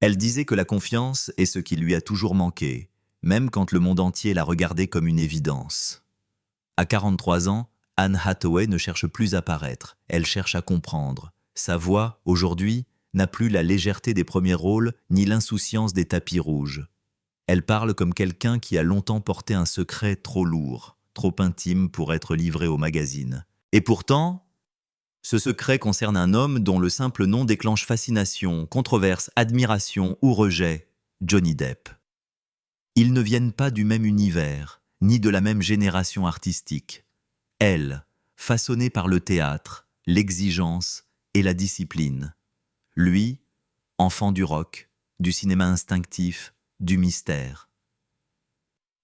Elle disait que la confiance est ce qui lui a toujours manqué, même quand le monde entier la regardait comme une évidence. À 43 ans, Anne Hathaway ne cherche plus à paraître, elle cherche à comprendre. Sa voix, aujourd'hui, n'a plus la légèreté des premiers rôles, ni l'insouciance des tapis rouges. Elle parle comme quelqu'un qui a longtemps porté un secret trop lourd, trop intime pour être livré au magazine. Et pourtant, ce secret concerne un homme dont le simple nom déclenche fascination, controverse, admiration ou rejet, Johnny Depp. Ils ne viennent pas du même univers, ni de la même génération artistique. Elle, façonnée par le théâtre, l'exigence et la discipline. Lui, enfant du rock, du cinéma instinctif, du mystère.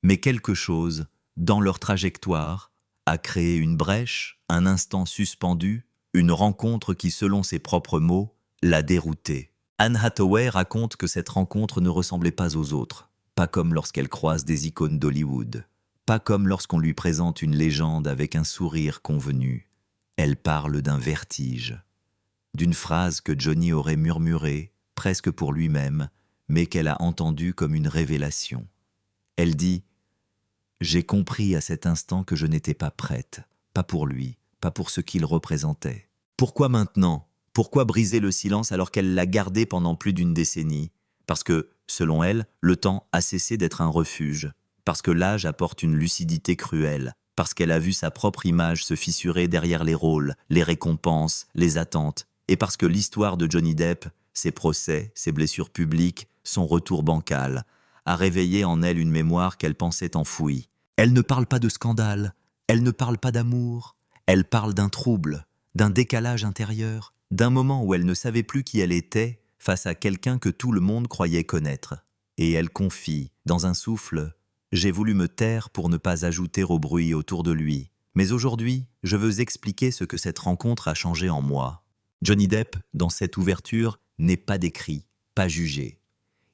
Mais quelque chose, dans leur trajectoire, a créé une brèche, un instant suspendu, une rencontre qui, selon ses propres mots, l'a dérouté. Anne Hathaway raconte que cette rencontre ne ressemblait pas aux autres, pas comme lorsqu'elle croise des icônes d'Hollywood, pas comme lorsqu'on lui présente une légende avec un sourire convenu. Elle parle d'un vertige, d'une phrase que Johnny aurait murmurée, presque pour lui-même, mais qu'elle a entendue comme une révélation. Elle dit « J'ai compris à cet instant que je n'étais pas prête, pas pour lui, pas pour ce qu'il représentait. Pourquoi maintenant ? Pourquoi briser le silence alors qu'elle l'a gardé pendant plus d'une décennie ? Parce que, selon elle, le temps a cessé d'être un refuge. Parce que l'âge apporte une lucidité cruelle. Parce qu'elle a vu sa propre image se fissurer derrière les rôles, les récompenses, les attentes. Et parce que l'histoire de Johnny Depp, ses procès, ses blessures publiques, son retour bancal, a réveillé en elle une mémoire qu'elle pensait enfouie. Elle ne parle pas de scandale, elle ne parle pas d'amour, elle parle d'un trouble, d'un décalage intérieur, d'un moment où elle ne savait plus qui elle était face à quelqu'un que tout le monde croyait connaître. Et elle confie, dans un souffle, « J'ai voulu me taire pour ne pas ajouter au bruit autour de lui. Mais aujourd'hui, je veux expliquer ce que cette rencontre a changé en moi. » Johnny Depp, dans cette ouverture, n'est pas décrit, pas jugé.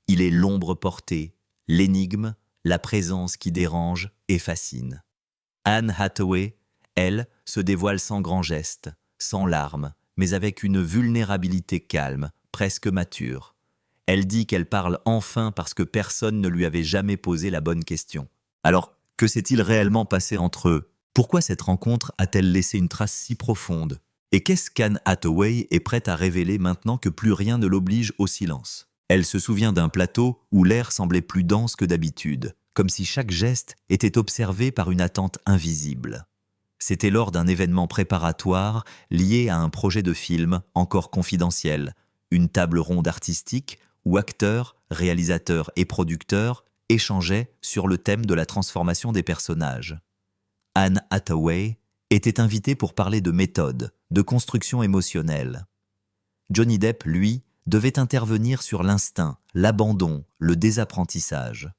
Il est l'ombre portée, l'énigme, la présence qui dérange et fascine. Anne Hathaway, elle, se dévoile sans grand geste, sans larmes, mais avec une vulnérabilité calme, presque mature. Elle dit qu'elle parle enfin parce que personne ne lui avait jamais posé la bonne question. Alors, que s'est-il réellement passé entre eux ? Pourquoi cette rencontre a-t-elle laissé une trace si profonde ? Et qu'est-ce qu'Anne Hathaway est prête à révéler maintenant que plus rien ne l'oblige au silence ? Elle se souvient d'un plateau où l'air semblait plus dense que d'habitude, comme si chaque geste était observé par une attente invisible. C'était lors d'un événement préparatoire lié à un projet de film encore confidentiel, une table ronde artistique où acteurs, réalisateurs et producteurs échangeaient sur le thème de la transformation des personnages. Anne Hathaway était invitée pour parler de méthode, de construction émotionnelle. Johnny Depp, lui, devait intervenir sur l'instinct, l'abandon, le désapprentissage.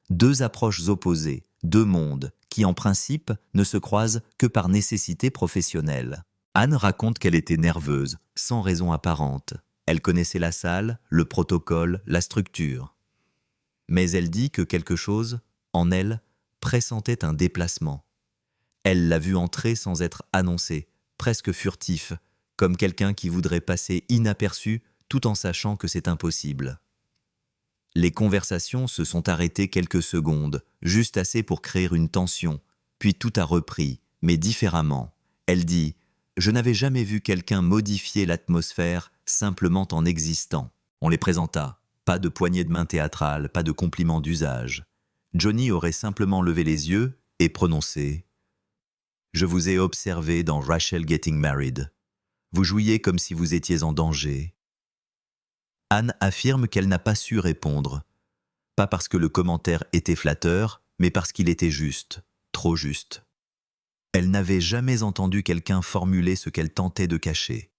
Deux approches opposées, deux mondes, qui en principe ne se croisent que par nécessité professionnelle. Anne raconte qu'elle était nerveuse, sans raison apparente. Elle connaissait la salle, le protocole, la structure. Mais elle dit que quelque chose, en elle, pressentait un déplacement. Elle l'a vu entrer sans être annoncé, presque furtif, comme quelqu'un qui voudrait passer inaperçu tout en sachant que c'est impossible. Les conversations se sont arrêtées quelques secondes, juste assez pour créer une tension, puis tout a repris, mais différemment. Elle dit « Je n'avais jamais vu quelqu'un modifier l'atmosphère simplement en existant. » On les présenta, pas de poignée de main théâtrale, pas de compliments d'usage. Johnny aurait simplement levé les yeux et prononcé « Je vous ai observé dans Rachel Getting Married. Vous jouiez comme si vous étiez en danger. » Anne affirme qu'elle n'a pas su répondre. Pas parce que le commentaire était flatteur, mais parce qu'il était juste, trop juste. Elle n'avait jamais entendu quelqu'un formuler ce qu'elle tentait de cacher.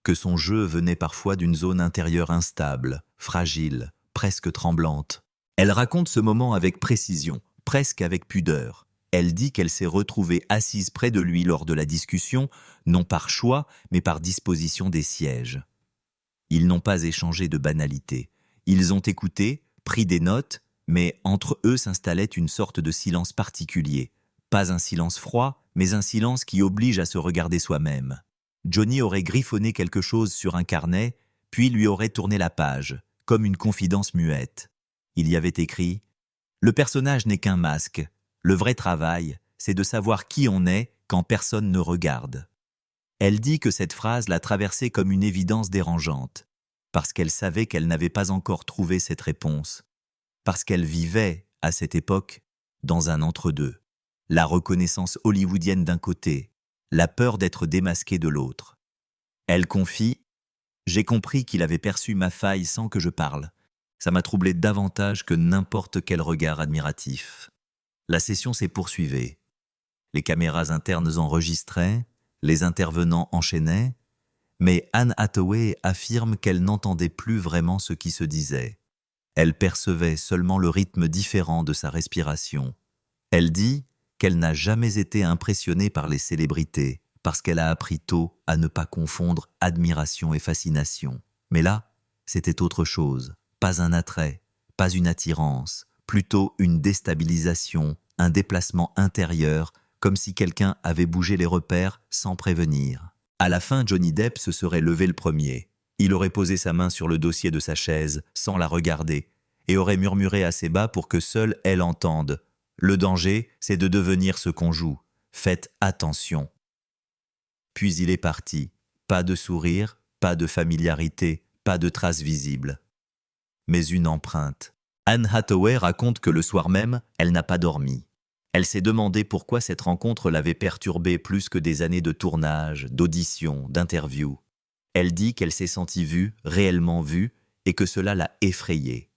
Que son jeu venait parfois d'une zone intérieure instable, fragile, presque tremblante. Elle raconte ce moment avec précision, presque avec pudeur. Elle dit qu'elle s'est retrouvée assise près de lui lors de la discussion, non par choix, mais par disposition des sièges. Ils n'ont pas échangé de banalités. Ils ont écouté, pris des notes, mais entre eux s'installait une sorte de silence particulier. Pas un silence froid, mais un silence qui oblige à se regarder soi-même. Johnny aurait griffonné quelque chose sur un carnet, puis lui aurait tourné la page, comme une confidence muette. Il y avait écrit « Le personnage n'est qu'un masque. Le vrai travail, c'est de savoir qui on est quand personne ne regarde. » Elle dit que cette phrase l'a traversée comme une évidence dérangeante, parce qu'elle savait qu'elle n'avait pas encore trouvé cette réponse, parce qu'elle vivait, à cette époque, dans un entre-deux. La reconnaissance hollywoodienne d'un côté, la peur d'être démasquée de l'autre. Elle confie « J'ai compris qu'il avait perçu ma faille sans que je parle. Ça m'a troublé davantage que n'importe quel regard admiratif. » La session s'est poursuivie. Les caméras internes enregistraient, les intervenants enchaînaient, mais Anne Hathaway affirme qu'elle n'entendait plus vraiment ce qui se disait. Elle percevait seulement le rythme différent de sa respiration. Elle dit qu'elle n'a jamais été impressionnée par les célébrités, parce qu'elle a appris tôt à ne pas confondre admiration et fascination. Mais là, c'était autre chose, pas un attrait, pas une attirance, plutôt une déstabilisation, un déplacement intérieur, comme si quelqu'un avait bougé les repères sans prévenir. À la fin, Johnny Depp se serait levé le premier. Il aurait posé sa main sur le dossier de sa chaise, sans la regarder, et aurait murmuré assez bas pour que seule elle entende. « Le danger, c'est de devenir ce qu'on joue. Faites attention. » Puis il est parti. Pas de sourire, pas de familiarité, pas de traces visibles. Mais une empreinte. Anne Hathaway raconte que le soir même, elle n'a pas dormi. Elle s'est demandé pourquoi cette rencontre l'avait perturbée plus que des années de tournage, d'audition, d'interview. Elle dit qu'elle s'est sentie vue, réellement vue, et que cela l'a effrayée.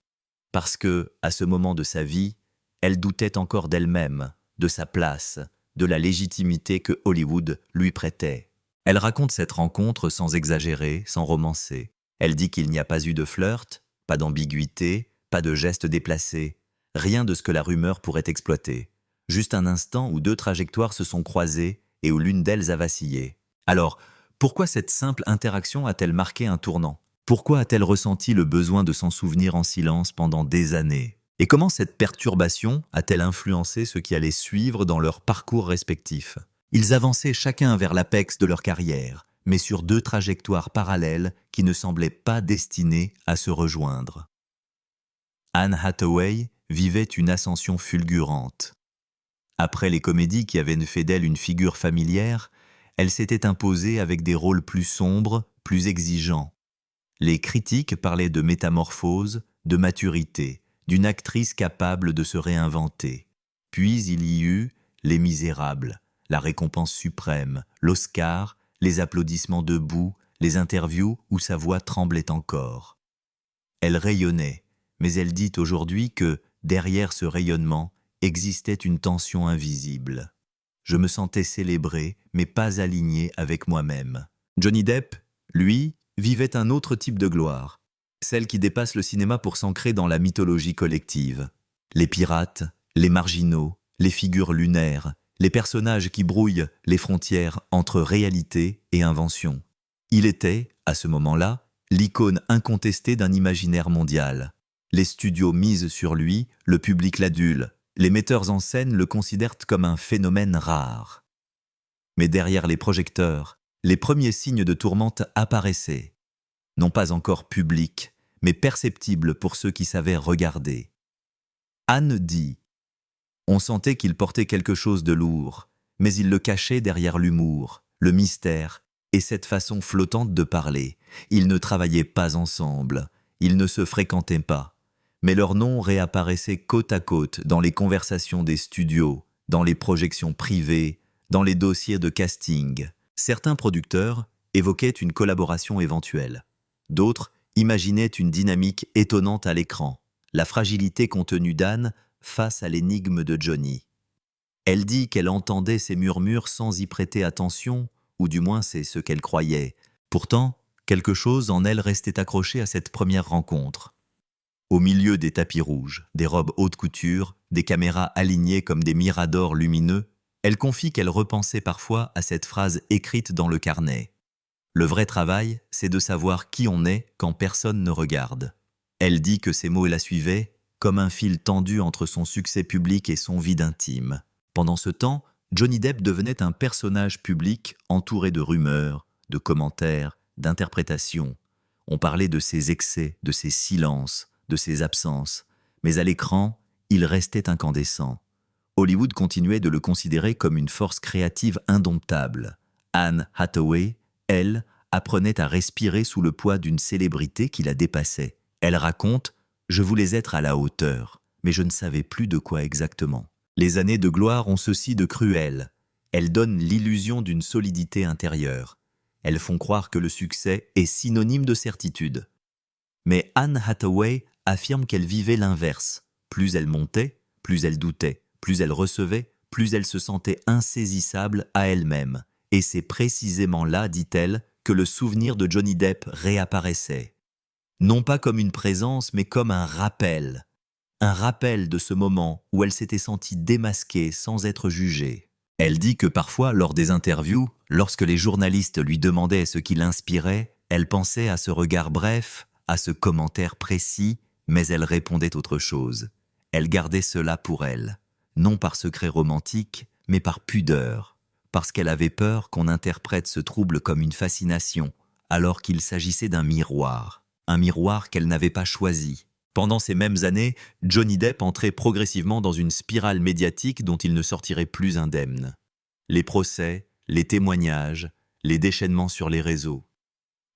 Parce que, à ce moment de sa vie, elle doutait encore d'elle-même, de sa place, de la légitimité que Hollywood lui prêtait. Elle raconte cette rencontre sans exagérer, sans romancer. Elle dit qu'il n'y a pas eu de flirt, pas d'ambiguïté, pas de gestes déplacés, rien de ce que la rumeur pourrait exploiter. Juste un instant où deux trajectoires se sont croisées et où l'une d'elles a vacillé. Alors, pourquoi cette simple interaction a-t-elle marqué un tournant? Pourquoi a-t-elle ressenti le besoin de s'en souvenir en silence pendant des années? Et comment cette perturbation a-t-elle influencé ceux qui allaient suivre dans leur parcours respectifs? Ils avançaient chacun vers l'apex de leur carrière, mais sur deux trajectoires parallèles qui ne semblaient pas destinées à se rejoindre. Anne Hathaway vivait une ascension fulgurante. Après les comédies qui avaient fait d'elle une figure familière, elle s'était imposée avec des rôles plus sombres, plus exigeants. Les critiques parlaient de métamorphose, de maturité, d'une actrice capable de se réinventer. Puis il y eut Les Misérables, la récompense suprême, l'Oscar, les applaudissements debout, les interviews où sa voix tremblait encore. Elle rayonnait, mais elle dit aujourd'hui que, derrière ce rayonnement, existait une tension invisible. Je me sentais célébré, mais pas aligné avec moi-même. Johnny Depp, lui, vivait un autre type de gloire, celle qui dépasse le cinéma pour s'ancrer dans la mythologie collective. Les pirates, les marginaux, les figures lunaires, les personnages qui brouillent les frontières entre réalité et invention. Il était, à ce moment-là, l'icône incontestée d'un imaginaire mondial. Les studios misent sur lui, le public l'adule. Les metteurs en scène le considèrent comme un phénomène rare. Mais derrière les projecteurs, les premiers signes de tourmente apparaissaient. Non pas encore publics, mais perceptibles pour ceux qui savaient regarder. Anne dit « On sentait qu'il portait quelque chose de lourd, mais il le cachait derrière l'humour, le mystère et cette façon flottante de parler. Ils ne travaillaient pas ensemble, ils ne se fréquentaient pas. Mais leurs noms réapparaissaient côte à côte dans les conversations des studios, dans les projections privées, dans les dossiers de casting. Certains producteurs évoquaient une collaboration éventuelle. D'autres imaginaient une dynamique étonnante à l'écran, la fragilité contenue d'Anne face à l'énigme de Johnny. Elle dit qu'elle entendait ces murmures sans y prêter attention, ou du moins c'est ce qu'elle croyait. Pourtant, quelque chose en elle restait accroché à cette première rencontre. Au milieu des tapis rouges, des robes haute couture, des caméras alignées comme des miradors lumineux, elle confie qu'elle repensait parfois à cette phrase écrite dans le carnet. Le vrai travail, c'est de savoir qui on est quand personne ne regarde. Elle dit que ces mots la suivaient comme un fil tendu entre son succès public et son vide intime. Pendant ce temps, Johnny Depp devenait un personnage public entouré de rumeurs, de commentaires, d'interprétations. On parlait de ses excès, de ses silences, de ses absences. Mais à l'écran, il restait incandescent. Hollywood continuait de le considérer comme une force créative indomptable. Anne Hathaway, elle, apprenait à respirer sous le poids d'une célébrité qui la dépassait. Elle raconte « Je voulais être à la hauteur, mais je ne savais plus de quoi exactement. » Les années de gloire ont ceci de cruel. Elles donnent l'illusion d'une solidité intérieure. Elles font croire que le succès est synonyme de certitude. Mais Anne Hathaway affirme qu'elle vivait l'inverse. Plus elle montait, plus elle doutait. Plus elle recevait, plus elle se sentait insaisissable à elle-même. Et c'est précisément là, dit-elle, que le souvenir de Johnny Depp réapparaissait. Non pas comme une présence, mais comme un rappel. Un rappel de ce moment où elle s'était sentie démasquée sans être jugée. Elle dit que parfois, lors des interviews, lorsque les journalistes lui demandaient ce qui l'inspirait, elle pensait à ce regard bref, à ce commentaire précis, mais elle répondait autre chose. Elle gardait cela pour elle. Non par secret romantique, mais par pudeur, parce qu'elle avait peur qu'on interprète ce trouble comme une fascination, alors qu'il s'agissait d'un miroir qu'elle n'avait pas choisi. Pendant ces mêmes années, Johnny Depp entrait progressivement dans une spirale médiatique dont il ne sortirait plus indemne. Les procès, les témoignages, les déchaînements sur les réseaux.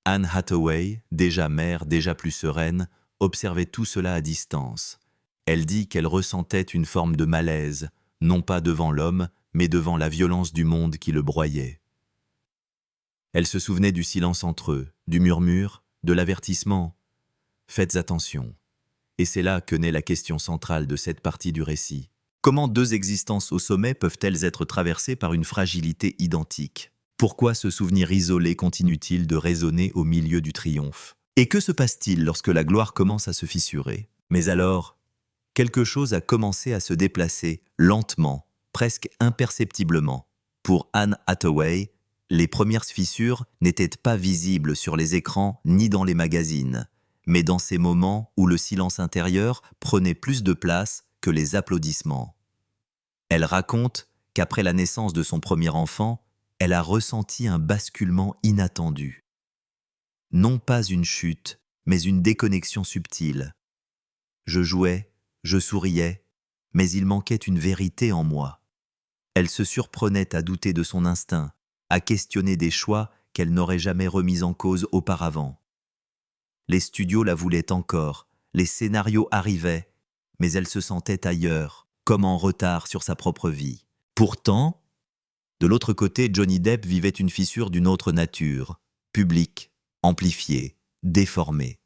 Anne Hathaway, déjà mère, déjà plus sereine, observait tout cela à distance. Elle dit qu'elle ressentait une forme de malaise, non pas devant l'homme, mais devant la violence du monde qui le broyait. Elle se souvenait du silence entre eux, du murmure, de l'avertissement. Faites attention. Et c'est là que naît la question centrale de cette partie du récit. Comment deux existences au sommet peuvent-elles être traversées par une fragilité identique? Pourquoi ce souvenir isolé continue-t-il de résonner au milieu du triomphe? Et que se passe-t-il lorsque la gloire commence à se fissurer? Mais alors, quelque chose a commencé à se déplacer, lentement, presque imperceptiblement. Pour Anne Hathaway, les premières fissures n'étaient pas visibles sur les écrans ni dans les magazines, mais dans ces moments où le silence intérieur prenait plus de place que les applaudissements. Elle raconte qu'après la naissance de son premier enfant, elle a ressenti un basculement inattendu. Non pas une chute, mais une déconnexion subtile. Je jouais, je souriais, mais il manquait une vérité en moi. Elle se surprenait à douter de son instinct, à questionner des choix qu'elle n'aurait jamais remis en cause auparavant. Les studios la voulaient encore, les scénarios arrivaient, mais elle se sentait ailleurs, comme en retard sur sa propre vie. Pourtant, de l'autre côté, Johnny Depp vivait une fissure d'une autre nature, publique, amplifiée, déformée.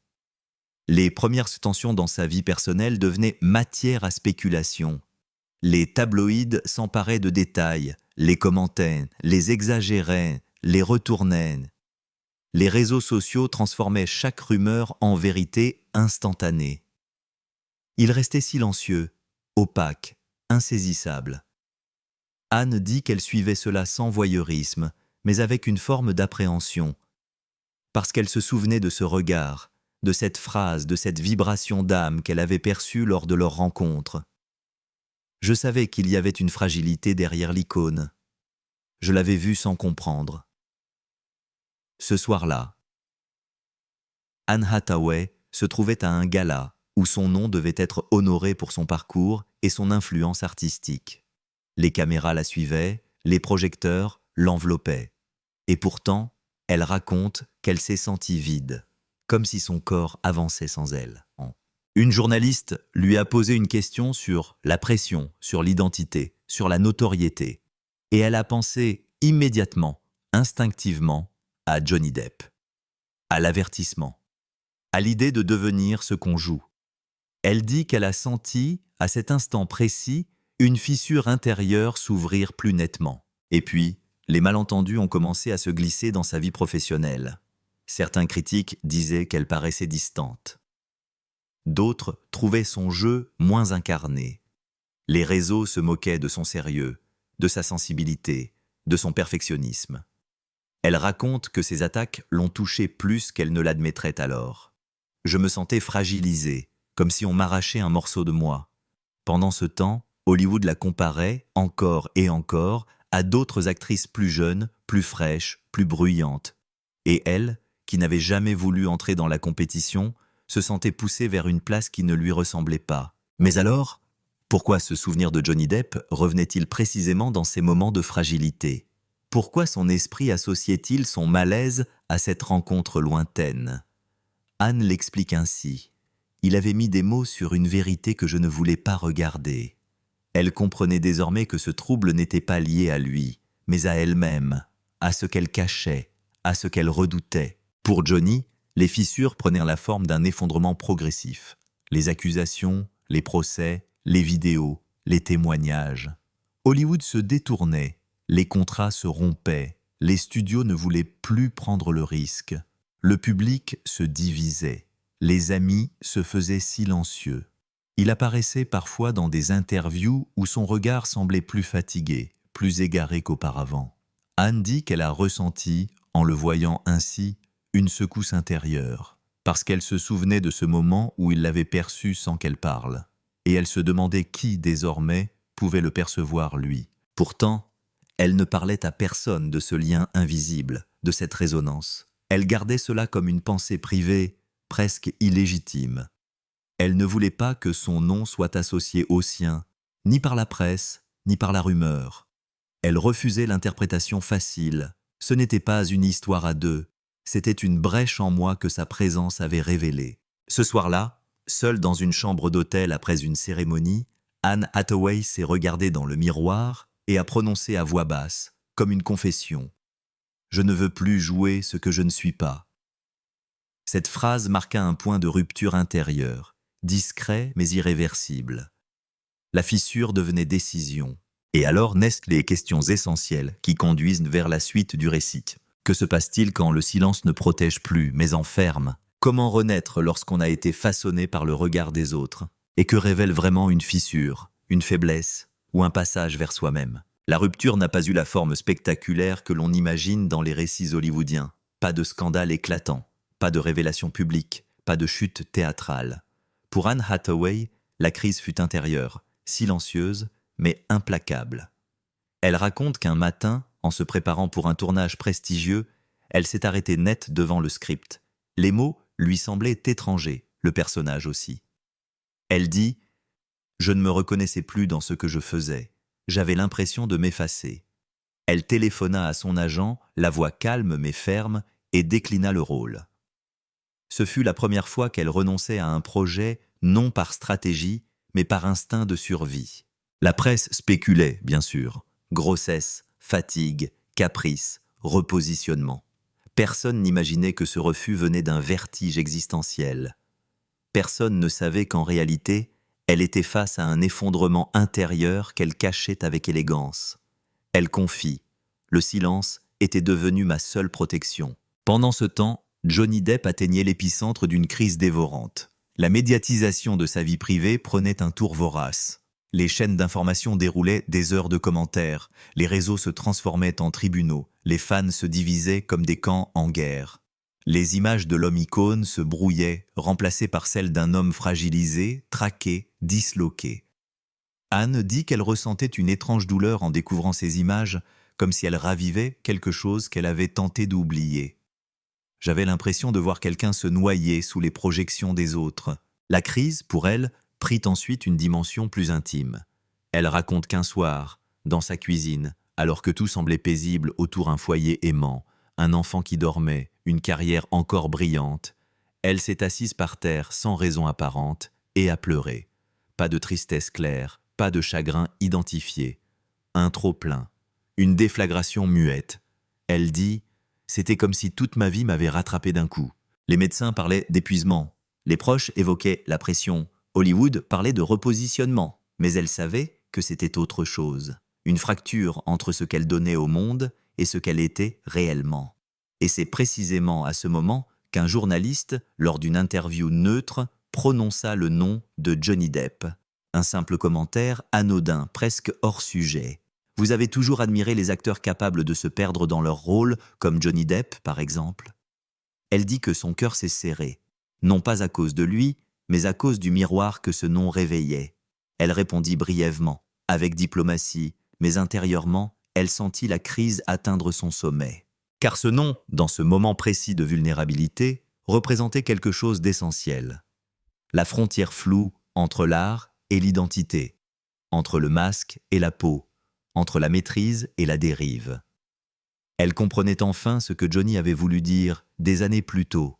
Les premières tensions dans sa vie personnelle devenaient matière à spéculation. Les tabloïds s'emparaient de détails, les commentaient, les exagéraient, les retournaient. Les réseaux sociaux transformaient chaque rumeur en vérité instantanée. Il restait silencieux, opaque, insaisissable. Anne dit qu'elle suivait cela sans voyeurisme, mais avec une forme d'appréhension, parce qu'elle se souvenait de ce regard, de cette phrase, de cette vibration d'âme qu'elle avait perçue lors de leur rencontre. Je savais qu'il y avait une fragilité derrière l'icône. Je l'avais vue sans comprendre. Ce soir-là, Anne Hathaway se trouvait à un gala où son nom devait être honoré pour son parcours et son influence artistique. Les caméras la suivaient, les projecteurs l'enveloppaient. Et pourtant, elle raconte qu'elle s'est sentie vide, comme si son corps avançait sans elle. Une journaliste lui a posé une question sur la pression, sur l'identité, sur la notoriété. Et elle a pensé immédiatement, instinctivement, à Johnny Depp, à l'avertissement, à l'idée de devenir ce qu'on joue. Elle dit qu'elle a senti, à cet instant précis, une fissure intérieure s'ouvrir plus nettement. Et puis, les malentendus ont commencé à se glisser dans sa vie professionnelle. Certains critiques disaient qu'elle paraissait distante. D'autres trouvaient son jeu moins incarné. Les réseaux se moquaient de son sérieux, de sa sensibilité, de son perfectionnisme. Elle raconte que ces attaques l'ont touchée plus qu'elle ne l'admettrait alors. Je me sentais fragilisée, comme si on m'arrachait un morceau de moi. Pendant ce temps, Hollywood la comparait, encore et encore, à d'autres actrices plus jeunes, plus fraîches, plus bruyantes. Et elle, qui n'avait jamais voulu entrer dans la compétition, se sentait poussé vers une place qui ne lui ressemblait pas. Mais alors, pourquoi ce souvenir de Johnny Depp revenait-il précisément dans ces moments de fragilité? Pourquoi son esprit associait-il son malaise à cette rencontre lointaine? Anne l'explique ainsi. Il avait mis des mots sur une vérité que je ne voulais pas regarder. Elle comprenait désormais que ce trouble n'était pas lié à lui, mais à elle-même, à ce qu'elle cachait, à ce qu'elle redoutait. Pour Johnny, les fissures prenèrent la forme d'un effondrement progressif. Les accusations, les procès, les vidéos, les témoignages. Hollywood se détournait, les contrats se rompaient, les studios ne voulaient plus prendre le risque. Le public se divisait, les amis se faisaient silencieux. Il apparaissait parfois dans des interviews où son regard semblait plus fatigué, plus égaré qu'auparavant. Anne dit qu'elle a ressenti, en le voyant ainsi, une secousse intérieure, parce qu'elle se souvenait de ce moment où il l'avait perçu sans qu'elle parle, et elle se demandait qui, désormais, pouvait le percevoir lui. Pourtant, elle ne parlait à personne de ce lien invisible, de cette résonance. Elle gardait cela comme une pensée privée, presque illégitime. Elle ne voulait pas que son nom soit associé au sien, ni par la presse, ni par la rumeur. Elle refusait l'interprétation facile. Ce n'était pas une histoire à deux, c'était une brèche en moi que sa présence avait révélée. Ce soir-là, seule dans une chambre d'hôtel après une cérémonie, Anne Hathaway s'est regardée dans le miroir et a prononcé à voix basse, comme une confession. « Je ne veux plus jouer ce que je ne suis pas. » Cette phrase marqua un point de rupture intérieure, discret mais irréversible. La fissure devenait décision. Et alors naissent les questions essentielles qui conduisent vers la suite du récit. Que se passe-t-il quand le silence ne protège plus, mais enferme? Comment renaître lorsqu'on a été façonné par le regard des autres? Et que révèle vraiment une fissure, une faiblesse ou un passage vers soi-même? La rupture n'a pas eu la forme spectaculaire que l'on imagine dans les récits hollywoodiens. Pas de scandale éclatant, pas de révélation publique, pas de chute théâtrale. Pour Anne Hathaway, la crise fut intérieure, silencieuse, mais implacable. Elle raconte qu'un matin, en se préparant pour un tournage prestigieux, elle s'est arrêtée net devant le script. Les mots lui semblaient étrangers, le personnage aussi. Elle dit « Je ne me reconnaissais plus dans ce que je faisais. J'avais l'impression de m'effacer. » Elle téléphona à son agent, la voix calme mais ferme, et déclina le rôle. Ce fut la première fois qu'elle renonçait à un projet non par stratégie, mais par instinct de survie. La presse spéculait, bien sûr. Grossesse, fatigue, caprice, repositionnement. Personne n'imaginait que ce refus venait d'un vertige existentiel. Personne ne savait qu'en réalité, elle était face à un effondrement intérieur qu'elle cachait avec élégance. Elle confie. Le silence était devenu ma seule protection. Pendant ce temps, Johnny Depp atteignait l'épicentre d'une crise dévorante. La médiatisation de sa vie privée prenait un tour vorace. Les chaînes d'information déroulaient des heures de commentaires, les réseaux se transformaient en tribunaux, les fans se divisaient comme des camps en guerre. Les images de l'homme icône se brouillaient, remplacées par celles d'un homme fragilisé, traqué, disloqué. Anne dit qu'elle ressentait une étrange douleur en découvrant ces images, comme si elle ravivait quelque chose qu'elle avait tenté d'oublier. J'avais l'impression de voir quelqu'un se noyer sous les projections des autres. La crise, pour elle, prit ensuite une dimension plus intime. Elle raconte qu'un soir, dans sa cuisine, alors que tout semblait paisible autour d'un foyer aimant, un enfant qui dormait, une carrière encore brillante, elle s'est assise par terre sans raison apparente et a pleuré. Pas de tristesse claire, pas de chagrin identifié. Un trop-plein, une déflagration muette. Elle dit « C'était comme si toute ma vie m'avait rattrapé d'un coup. » Les médecins parlaient d'épuisement. Les proches évoquaient la pression. Hollywood parlait de repositionnement. Mais elle savait que c'était autre chose. Une fracture entre ce qu'elle donnait au monde et ce qu'elle était réellement. Et c'est précisément à ce moment qu'un journaliste, lors d'une interview neutre, prononça le nom de Johnny Depp. Un simple commentaire anodin, presque hors sujet. Vous avez toujours admiré les acteurs capables de se perdre dans leur rôle, comme Johnny Depp, par exemple. Elle dit que son cœur s'est serré, non pas à cause de lui, mais à cause du miroir que ce nom réveillait. Elle répondit brièvement, avec diplomatie, mais intérieurement, elle sentit la crise atteindre son sommet. Car ce nom, dans ce moment précis de vulnérabilité, représentait quelque chose d'essentiel. La frontière floue entre l'art et l'identité, entre le masque et la peau, entre la maîtrise et la dérive. Elle comprenait enfin ce que Johnny avait voulu dire des années plus tôt.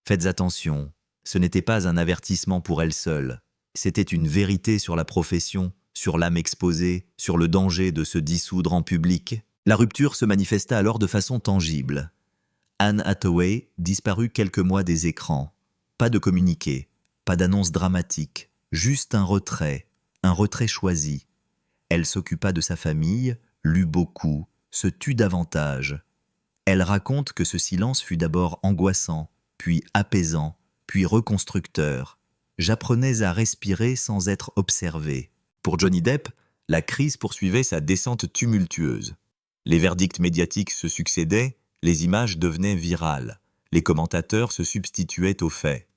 Faites attention, ce n'était pas un avertissement pour elle seule, c'était une vérité sur la profession, sur l'âme exposée, sur le danger de se dissoudre en public. La rupture se manifesta alors de façon tangible. Anne Hathaway disparut quelques mois des écrans. Pas de communiqué, pas d'annonce dramatique, juste un retrait choisi. Elle s'occupa de sa famille, lut beaucoup, se tut davantage. Elle raconte que ce silence fut d'abord angoissant, puis apaisant, puis reconstructeur. J'apprenais à respirer sans être observé. Pour Johnny Depp, la crise poursuivait sa descente tumultueuse. Les verdicts médiatiques se succédaient, les images devenaient virales, les commentateurs se substituaient aux faits.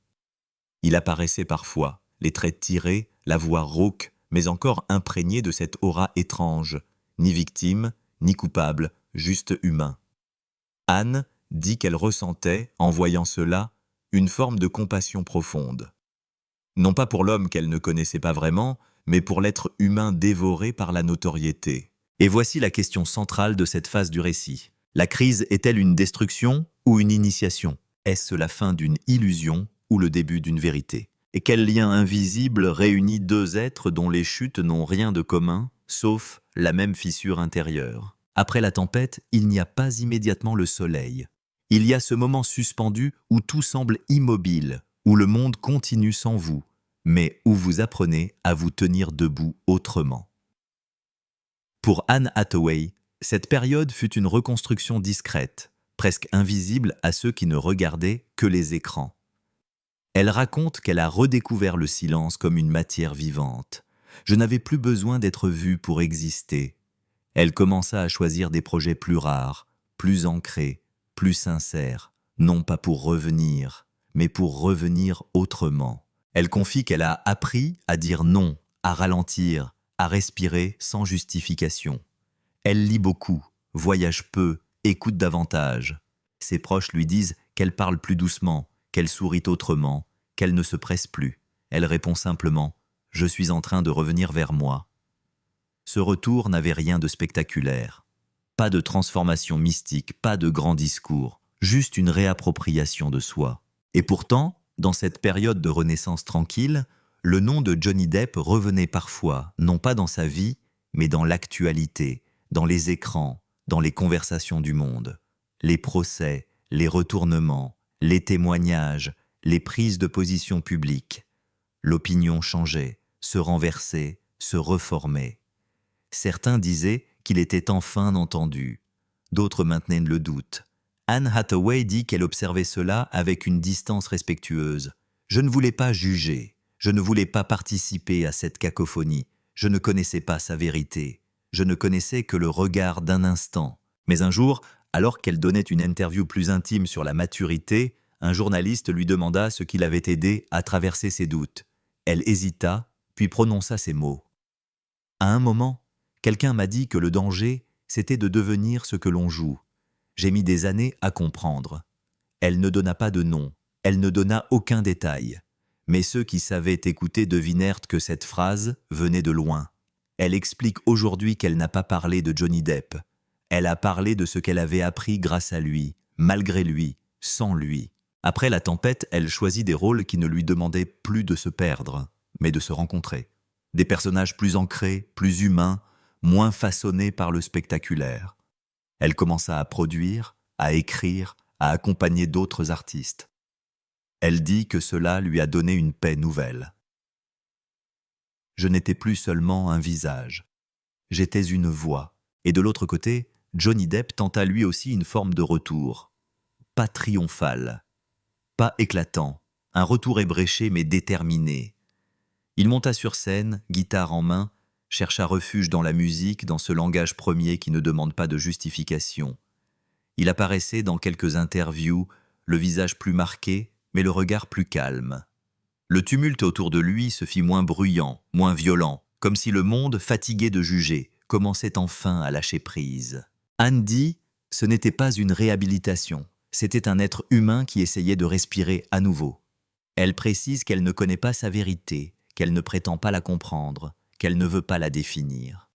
Il apparaissait parfois, les traits tirés, la voix rauque, mais encore imprégné de cette aura étrange, ni victime, ni coupable, juste humain. Anne dit qu'elle ressentait, en voyant cela, une forme de compassion profonde. Non pas pour l'homme qu'elle ne connaissait pas vraiment, mais pour l'être humain dévoré par la notoriété. Et voici la question centrale de cette phase du récit. La crise est-elle une destruction ou une initiation? Est-ce la fin d'une illusion ou le début d'une vérité? Et quel lien invisible réunit deux êtres dont les chutes n'ont rien de commun, sauf la même fissure intérieure? Après la tempête, il n'y a pas immédiatement le soleil. Il y a ce moment suspendu où tout semble immobile, où le monde continue sans vous, mais où vous apprenez à vous tenir debout autrement. Pour Anne Hathaway, cette période fut une reconstruction discrète, presque invisible à ceux qui ne regardaient que les écrans. Elle raconte qu'elle a redécouvert le silence comme une matière vivante. Je n'avais plus besoin d'être vue pour exister. Elle commença à choisir des projets plus rares, plus ancrés, plus sincères, non pas pour revenir, mais pour revenir autrement. Elle confie qu'elle a appris à dire non, à ralentir, à respirer sans justification. Elle lit beaucoup, voyage peu, écoute davantage. Ses proches lui disent qu'elle parle plus doucement, qu'elle sourit autrement, qu'elle ne se presse plus. Elle répond simplement « Je suis en train de revenir vers moi ». Ce retour n'avait rien de spectaculaire. Pas de transformation mystique, pas de grand discours, juste une réappropriation de soi. Et pourtant, dans cette période de renaissance tranquille, le nom de Johnny Depp revenait parfois, non pas dans sa vie, mais dans l'actualité, dans les écrans, dans les conversations du monde. Les procès, les retournements, les témoignages, les prises de position publiques. L'opinion changeait, se renversait, se reformait. Certains disaient qu'il était enfin entendu. D'autres maintenaient le doute. Anne Hathaway dit qu'elle observait cela avec une distance respectueuse. Je ne voulais pas juger. Je ne voulais pas participer à cette cacophonie. Je ne connaissais pas sa vérité. Je ne connaissais que le regard d'un instant. Mais un jour, alors qu'elle donnait une interview plus intime sur la maturité, un journaliste lui demanda ce qui l'avait aidé à traverser ses doutes. Elle hésita, puis prononça ces mots. À un moment, quelqu'un m'a dit que le danger, c'était de devenir ce que l'on joue. J'ai mis des années à comprendre. Elle ne donna pas de nom, elle ne donna aucun détail. Mais ceux qui savaient écouter devinèrent que cette phrase venait de loin. Elle explique aujourd'hui qu'elle n'a pas parlé de Johnny Depp. Elle a parlé de ce qu'elle avait appris grâce à lui, malgré lui, sans lui. Après la tempête, elle choisit des rôles qui ne lui demandaient plus de se perdre, mais de se rencontrer. Des personnages plus ancrés, plus humains, moins façonnés par le spectaculaire. Elle commença à produire, à écrire, à accompagner d'autres artistes. Elle dit que cela lui a donné une paix nouvelle. Je n'étais plus seulement un visage. J'étais une voix. Et de l'autre côté, Johnny Depp tenta lui aussi une forme de retour. Pas triomphal, pas éclatant, un retour ébréché mais déterminé. Il monta sur scène, guitare en main, chercha refuge dans la musique, dans ce langage premier qui ne demande pas de justification. Il apparaissait dans quelques interviews, le visage plus marqué, mais le regard plus calme. Le tumulte autour de lui se fit moins bruyant, moins violent, comme si le monde, fatigué de juger, commençait enfin à lâcher prise. Anne dit Ce n'était pas une réhabilitation, c'était un être humain qui essayait de respirer à nouveau. Elle précise qu'elle ne connaît pas sa vérité, qu'elle ne prétend pas la comprendre, qu'elle ne veut pas la définir.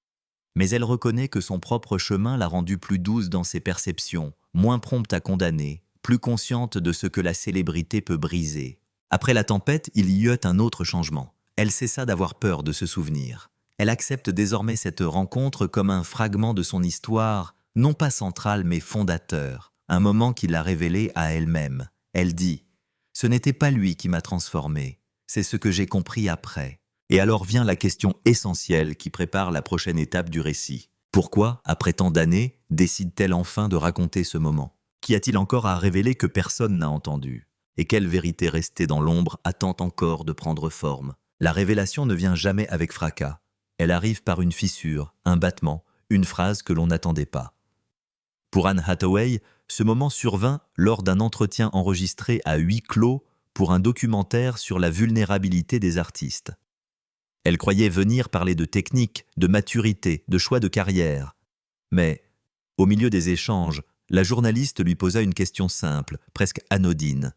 Mais elle reconnaît que son propre chemin l'a rendue plus douce dans ses perceptions, moins prompte à condamner, plus consciente de ce que la célébrité peut briser. Après la tempête, il y eut un autre changement. Elle cessa d'avoir peur de se souvenir. Elle accepte désormais cette rencontre comme un fragment de son histoire, non pas central mais fondateur, un moment qui l'a révélée à elle-même. Elle dit « Ce n'était pas lui qui m'a transformée, c'est ce que j'ai compris après ». Et alors vient la question essentielle qui prépare la prochaine étape du récit. Pourquoi, après tant d'années, décide-t-elle enfin de raconter ce moment? Qu'y a-t-il encore à révéler que personne n'a entendu? Et quelle vérité restée dans l'ombre attend encore de prendre forme? La révélation ne vient jamais avec fracas. Elle arrive par une fissure, un battement, une phrase que l'on n'attendait pas. Pour Anne Hathaway, ce moment survint lors d'un entretien enregistré à huis clos pour un documentaire sur la vulnérabilité des artistes. Elle croyait venir parler de technique, de maturité, de choix de carrière. Mais, au milieu des échanges, la journaliste lui posa une question simple, presque anodine.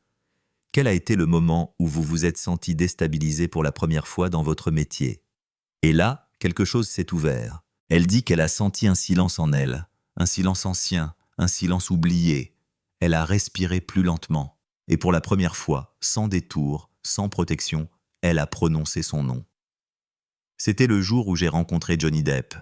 Quel a été le moment où vous vous êtes senti déstabilisé pour la première fois dans votre métier? Et là, quelque chose s'est ouvert. Elle dit qu'elle a senti un silence en elle, un silence ancien, un silence oublié. Elle a respiré plus lentement. Et pour la première fois, sans détour, sans protection, elle a prononcé son nom. C'était le jour où j'ai rencontré Johnny Depp.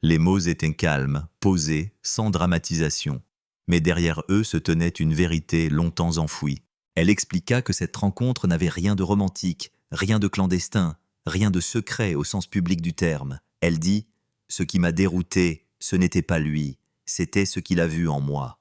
Les mots étaient calmes, posés, sans dramatisation. Mais derrière eux se tenait une vérité longtemps enfouie. Elle expliqua que cette rencontre n'avait rien de romantique, rien de clandestin, rien de secret au sens public du terme. Elle dit « Ce qui m'a dérouté, ce n'était pas lui, c'était ce qu'il a vu en moi. »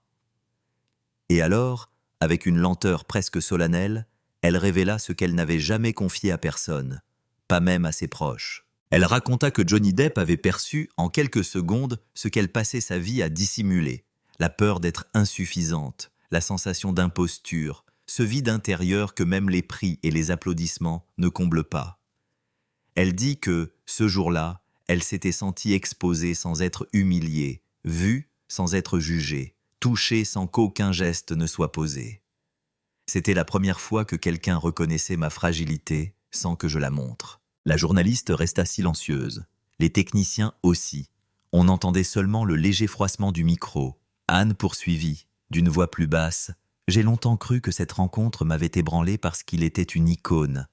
Et alors, avec une lenteur presque solennelle, elle révéla ce qu'elle n'avait jamais confié à personne, pas même à ses proches. Elle raconta que Johnny Depp avait perçu, en quelques secondes, ce qu'elle passait sa vie à dissimuler. La peur d'être insuffisante, la sensation d'imposture, ce vide intérieur que même les prix et les applaudissements ne comblent pas. Elle dit que, ce jour-là, elle s'était sentie exposée sans être humiliée, vue sans être jugée, touchée sans qu'aucun geste ne soit posé. C'était la première fois que quelqu'un reconnaissait ma fragilité sans que je la montre. La journaliste resta silencieuse. Les techniciens aussi. On entendait seulement le léger froissement du micro. Anne poursuivit, d'une voix plus basse. « J'ai longtemps cru que cette rencontre m'avait ébranlé parce qu'il était une icône.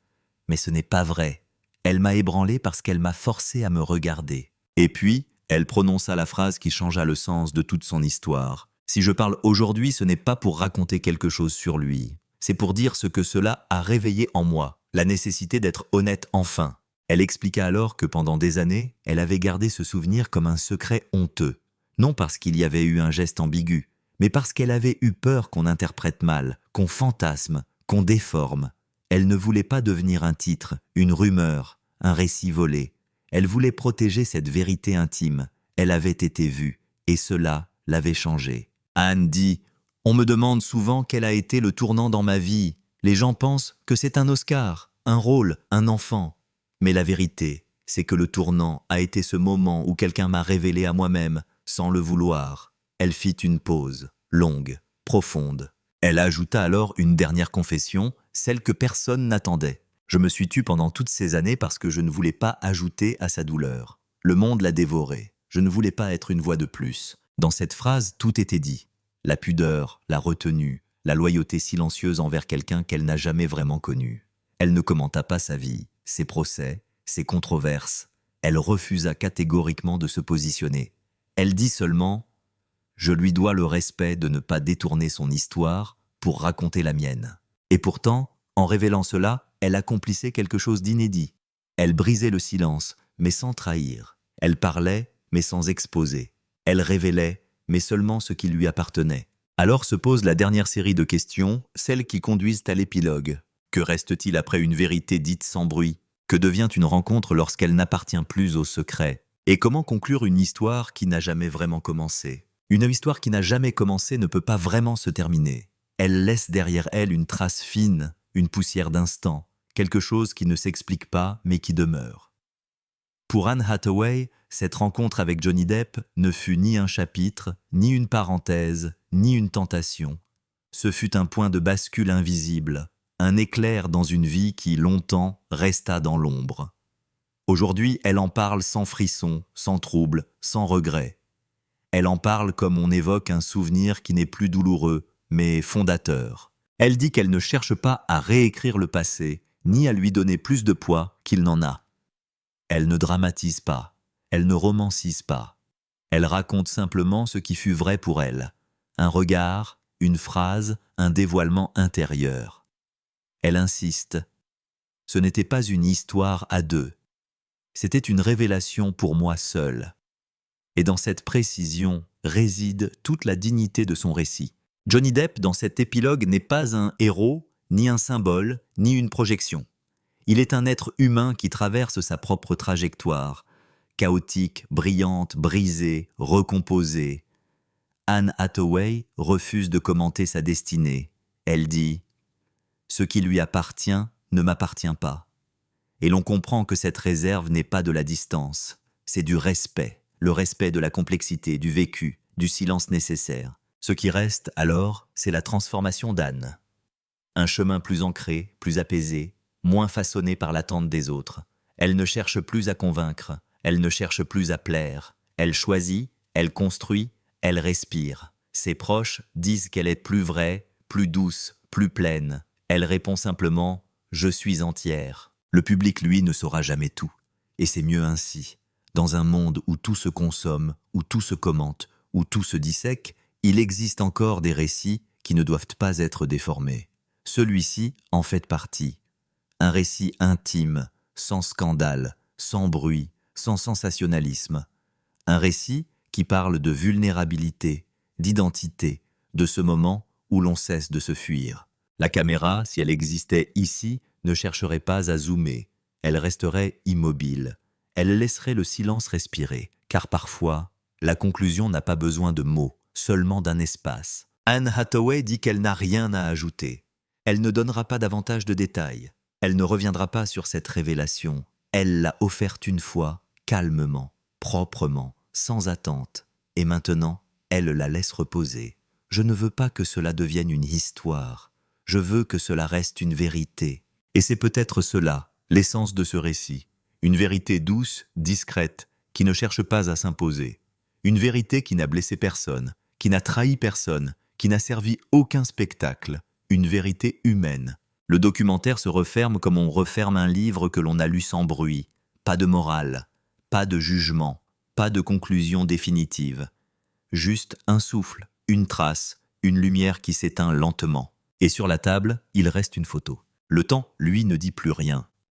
Mais ce n'est pas vrai. Elle m'a ébranlé parce qu'elle m'a forcé à me regarder. » Et puis, elle prononça la phrase qui changea le sens de toute son histoire. « Si je parle aujourd'hui, ce n'est pas pour raconter quelque chose sur lui. C'est pour dire ce que cela a réveillé en moi, la nécessité d'être honnête enfin. » Elle expliqua alors que pendant des années, elle avait gardé ce souvenir comme un secret honteux. Non parce qu'il y avait eu un geste ambigu, mais parce qu'elle avait eu peur qu'on interprète mal, qu'on fantasme, qu'on déforme. Elle ne voulait pas devenir un titre, une rumeur, un récit volé. Elle voulait protéger cette vérité intime. Elle avait été vue, et cela l'avait changée. Anne dit « On me demande souvent quel a été le tournant dans ma vie. Les gens pensent que c'est un Oscar, un rôle, un enfant. Mais la vérité, c'est que le tournant a été ce moment où quelqu'un m'a révélé à moi-même, sans le vouloir. » Elle fit une pause, longue, profonde. Elle ajouta alors une dernière confession, celle que personne n'attendait. « Je me suis tue pendant toutes ces années parce que je ne voulais pas ajouter à sa douleur. Le monde l'a dévorée. Je ne voulais pas être une voix de plus. » Dans cette phrase, tout était dit. La pudeur, la retenue, la loyauté silencieuse envers quelqu'un qu'elle n'a jamais vraiment connu. Elle ne commenta pas sa vie, ses procès, ses controverses. Elle refusa catégoriquement de se positionner. Elle dit seulement « Je lui dois le respect de ne pas détourner son histoire pour raconter la mienne. » Et pourtant, en révélant cela, elle accomplissait quelque chose d'inédit. Elle brisait le silence, mais sans trahir. Elle parlait, mais sans exposer. Elle révélait, mais seulement ce qui lui appartenait. Alors se pose la dernière série de questions, celles qui conduisent à l'épilogue. Que reste-t-il après une vérité dite sans bruit? Que devient une rencontre lorsqu'elle n'appartient plus au secret? Et comment conclure une histoire qui n'a jamais vraiment commencé? Une histoire qui n'a jamais commencé ne peut pas vraiment se terminer. Elle laisse derrière elle une trace fine, une poussière d'instant, quelque chose qui ne s'explique pas mais qui demeure. Pour Anne Hathaway, cette rencontre avec Johnny Depp ne fut ni un chapitre, ni une parenthèse, ni une tentation. Ce fut un point de bascule invisible, un éclair dans une vie qui, longtemps, resta dans l'ombre. Aujourd'hui, elle en parle sans frisson, sans trouble, sans regret. Elle en parle comme on évoque un souvenir qui n'est plus douloureux, mais fondateur. Elle dit qu'elle ne cherche pas à réécrire le passé, ni à lui donner plus de poids qu'il n'en a. Elle ne dramatise pas, elle ne romancise pas. Elle raconte simplement ce qui fut vrai pour elle. Un regard, une phrase, un dévoilement intérieur. Elle insiste. Ce n'était pas une histoire à deux. C'était une révélation pour moi seule. Et dans cette précision réside toute la dignité de son récit. Johnny Depp, dans cet épilogue, n'est pas un héros, ni un symbole, ni une projection. Il est un être humain qui traverse sa propre trajectoire, chaotique, brillante, brisée, recomposée. Anne Hathaway refuse de commenter sa destinée. Elle dit « Ce qui lui appartient ne m'appartient pas ». Et l'on comprend que cette réserve n'est pas de la distance, c'est du respect, le respect de la complexité, du vécu, du silence nécessaire. Ce qui reste, alors, c'est la transformation d'Anne. Un chemin plus ancré, plus apaisé, moins façonné par l'attente des autres. Elle ne cherche plus à convaincre, elle ne cherche plus à plaire. Elle choisit, elle construit, elle respire. Ses proches disent qu'elle est plus vraie, plus douce, plus pleine. Elle répond simplement « Je suis entière ». Le public, lui, ne saura jamais tout. Et c'est mieux ainsi. Dans un monde où tout se consomme, où tout se commente, où tout se dissèque, il existe encore des récits qui ne doivent pas être déformés. Celui-ci en fait partie. Un récit intime, sans scandale, sans bruit, sans sensationnalisme. Un récit qui parle de vulnérabilité, d'identité, de ce moment où l'on cesse de se fuir. La caméra, si elle existait ici, ne chercherait pas à zoomer. Elle resterait immobile. Elle laisserait le silence respirer, car parfois, la conclusion n'a pas besoin de mots, seulement d'un espace. Anne Hathaway dit qu'elle n'a rien à ajouter. Elle ne donnera pas davantage de détails. Elle ne reviendra pas sur cette révélation. Elle l'a offerte une fois, calmement, proprement, sans attente. Et maintenant, elle la laisse reposer. Je ne veux pas que cela devienne une histoire. Je veux que cela reste une vérité. Et c'est peut-être cela, l'essence de ce récit. Une vérité douce, discrète, qui ne cherche pas à s'imposer. Une vérité qui n'a blessé personne, qui n'a trahi personne, qui n'a servi aucun spectacle. Une vérité humaine. Le documentaire se referme comme on referme un livre que l'on a lu sans bruit. Pas de morale, pas de jugement, pas de conclusion définitive. Juste un souffle, une trace, une lumière qui s'éteint lentement. Et sur la table, il reste une photo. Le temps, lui, ne dit plus rien.